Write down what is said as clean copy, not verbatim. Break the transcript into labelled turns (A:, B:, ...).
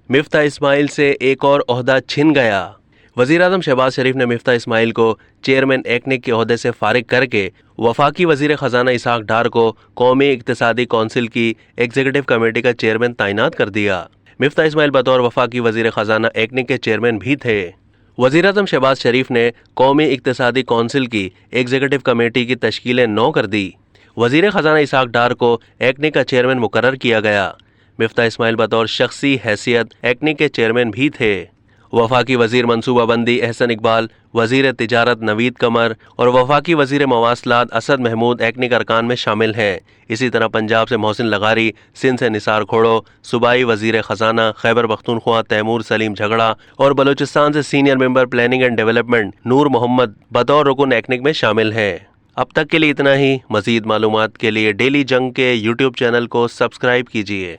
A: مفتاح اسماعیل سے ایک اور عہدہ چھن گیا۔ وزیراعظم شہباز شریف نے مفتاح اسماعیل کو چیئرمین ایکنک کے عہدے سے فارغ کر کے وفاقی وزیر خزانہ اسحاق ڈار کو قومی اقتصادی کونسل کی ایگزیکٹو کمیٹی کا چیئرمین تعینات کر دیا۔ مفتاح اسماعیل بطور وفاقی وزیر خزانہ ایکنک کے چیئرمین بھی تھے۔ وزیراعظم شہباز شریف نے قومی اقتصادی کونسل کی ایگزیکٹو کمیٹی کی تشکیل 9 کر دی۔ وزیر خزانہ اسحاق ڈار کو ایکنک کا چیئرمین مقرر کیا گیا۔ مفتاح اسماعیل بطور شخصی حیثیت ایکنک کے چیئرمین بھی تھے۔ وفاقی وزیر منصوبہ بندی احسن اقبال، وزیر تجارت نوید قمر اور وفاقی وزیر مواصلات اسد محمود ایکنک ارکان میں شامل ہیں۔ اسی طرح پنجاب سے محسن لغاری، سندھ سے نثار کھوڑو، صوبائی وزیر خزانہ خیبر پختونخوا تیمور سلیم جھگڑا اور بلوچستان سے senior member planning and development Noor Muhammad بطور رکن ایکنک میں شامل ہیں۔ اب تک کے لیے اتنا ہی۔ مزید معلومات کے لیے ڈیلی جنگ کے یوٹیوب چینل کو سبسکرائب کیجیے۔